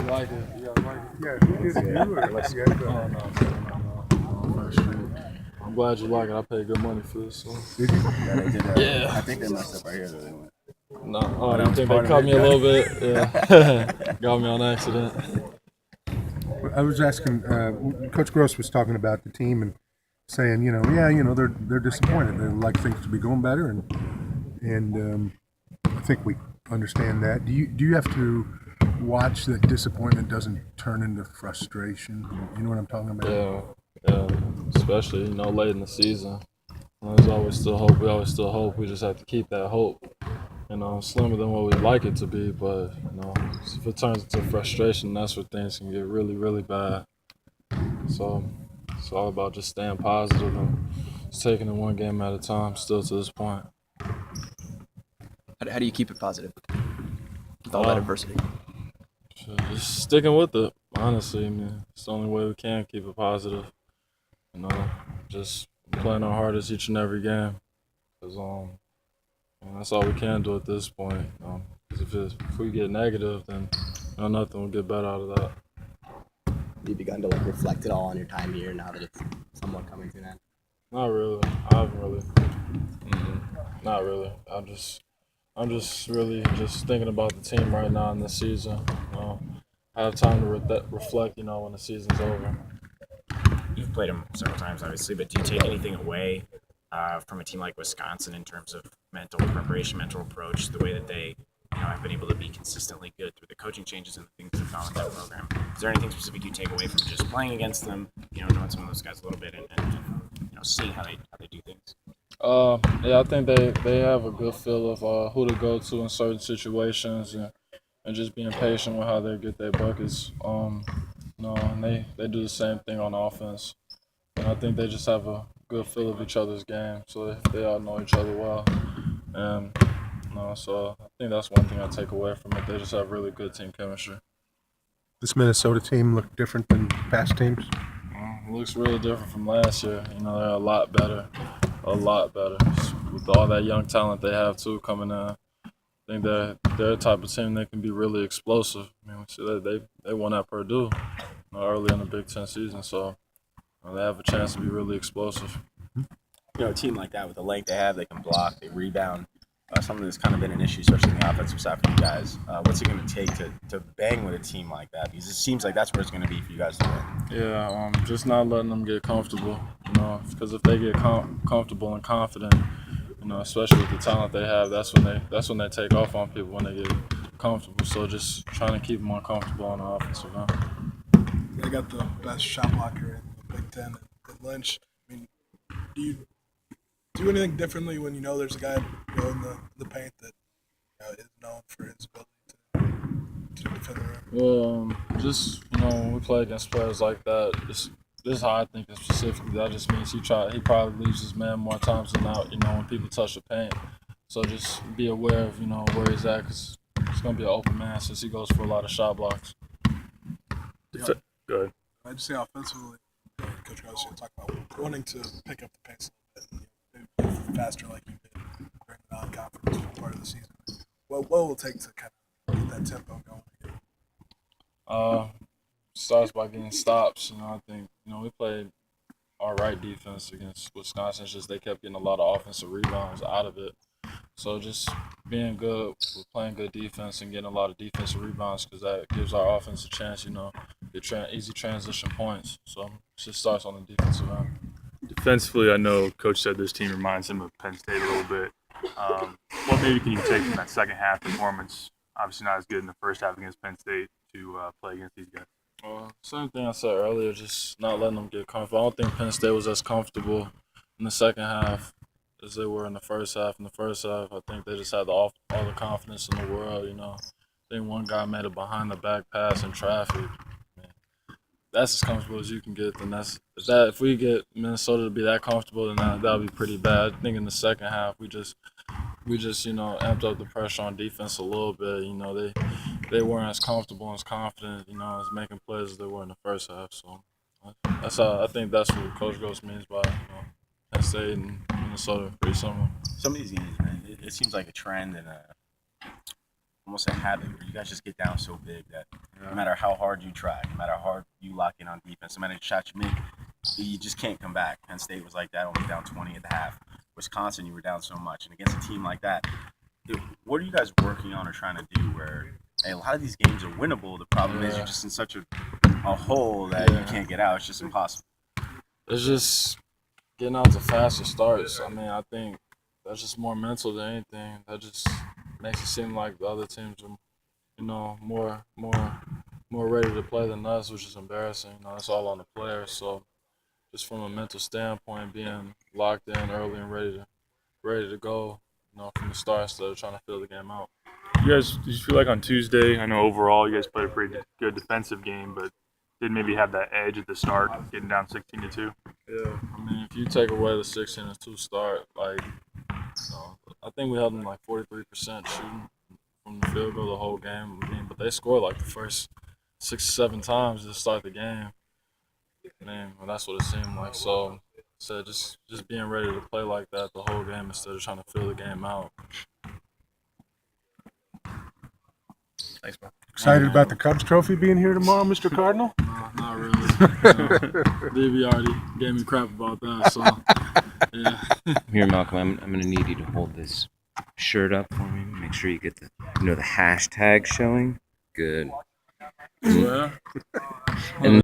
like it? You guys like it? Yeah, who did it? You or Let's, yeah, no. First Street. I'm glad you like it. I paid good money for this. So. Did you? Yeah, they did that. Yeah. I think they messed up right here, though. They went. No, oh, But you was think part they of cut it, me a yeah. little bit? Yeah. Got me on accident. I was asking, Coach Gross was talking about the team and saying, they're disappointed. They'd like things to be going better, and I think we understand that. Do you have to watch that disappointment doesn't turn into frustration? You know what I'm talking about? Yeah. Especially late in the season. There's always still hope. We always still hope. We just have to keep that hope. Slimmer than what we'd like it to be, but if it turns into frustration, that's where things can get really, really bad. So it's all about just staying positive and just taking it one game at a time. Still to this point. How do you keep it positive with all that adversity? Just sticking with it. Honestly, it's the only way we can keep it positive. Just playing our hardest each and every game. Cause that's all we can do at this point. Because if we get negative, then nothing will get better out of that. Have you begun to reflect it all on your time here now that it's somewhat coming to an end? Not really. I haven't really. Not really. I'm just really just thinking about the team right now in the season. I have time to reflect, when the season's over. You've played them several times, obviously, but do you take anything away from a team like Wisconsin in terms of mental preparation, mental approach, the way that they have been able to be consistently good through the coaching changes and the things that have gone with that program? Is there anything specific you take away from just playing against them, knowing some of those guys a little bit and seeing how they do things? Yeah, I think they have a good feel of who to go to in certain situations and just being patient with how they get their buckets. And they do the same thing on offense. And I think they just have a good feel of each other's game, so they all know each other well. And so I think that's one thing I take away from it. They just have really good team chemistry. This Minnesota team look different than past teams? It looks really different from last year. They're a lot better. With all that young talent they have too coming in. I think they're a type of team that can be really explosive. We see that they won at Purdue early in the Big Ten season, so they have a chance to be really explosive. A team like that with the length they have, they can block, they rebound. Something that's kind of been an issue, especially in the offensive side for you guys. What's it going to take to bang with a team like that? Because it seems like that's where it's going to be for you guys to win. Yeah, just not letting them get comfortable. Because if they get comfortable and confident, especially with the talent they have, that's when they take off on people when they get comfortable. So just trying to keep them uncomfortable on the offensive end. They got the best shot blocker in the Big Ten at Lynch. I mean, do you do anything differently when there's a guy in the paint that is known for his ability to defend the rim? Well, just when we play against players like that, this is how I think it specifically. That just means he probably leaves his man more times than not. When people touch the paint, so just be aware of where he's at, because it's gonna be an open man since he goes for a lot of shot blocks. Yeah. Go ahead. I just say offensively, Coach Gross talk about wanting to pick up the pace a little bit, and faster like you did during the non-conference part of the season. What will it take to kind of get that tempo going? Starts by getting stops. I think we played all right defense against Wisconsin. It's just they kept getting a lot of offensive rebounds out of it. So just being good, with playing good defense and getting a lot of defensive rebounds, because that gives our offense a chance, get easy transition points. So it just starts on the defensive end. Defensively, I know Coach said this team reminds him of Penn State a little bit. What maybe can you take from that second half performance? Obviously not as good in the first half against Penn State to play against these guys. Same thing I said earlier, just not letting them get comfortable. I don't think Penn State was as comfortable in the second half as they were in the first half. In the first half, I think they just had all the confidence in the world. I think one guy made a behind-the-back pass in traffic. That's as comfortable as you can get. Then if we get Minnesota to be that comfortable, then that'll be pretty bad. I think in the second half, we just amped up the pressure on defense a little bit. They weren't as comfortable and as confident, as making plays as they were in the first half. So I think that's what Coach Gross means by Penn State and Minnesota, pretty similar. Some of these games, man, it seems like a trend and almost a habit where you guys just get down so big that No matter how hard you try, no matter how hard you lock in on defense, no matter the shot you make, you just can't come back. Penn State was like that, only down 20 at the half. Wisconsin, you were down so much. And against a team like that, what are you guys working on or trying to do where a lot of these games are winnable? The problem is you're just in such a hole that you can't get out. It's just impossible. It's just getting out to faster starts. I mean, I think that's just more mental than anything. That just makes it seem like the other teams are, more ready to play than us, which is embarrassing. That's all on the players. So just from a mental standpoint, being locked in early and ready to go, from the start instead of trying to fill the game out. Did you feel like on Tuesday? I know overall you guys played a pretty good defensive game, but did maybe have that edge at the start, getting down 16-2. Yeah, I mean, if you take away the 16-2 start, I think we held them like 43% shooting from the field goal the whole game. I mean, but they scored like the first 6 or 7 times to start the game. I mean, that's what it seemed like. So just being ready to play like that the whole game instead of trying to fill the game out. Thanks, bro. Excited about the Cubs trophy being here tomorrow, Mr. Cardinal? No, not really. Davey already gave me crap about that, so yeah. Here, Malcolm, I'm going to need you to hold this shirt up for me. Make sure you get the hashtag showing. Good. Yeah. And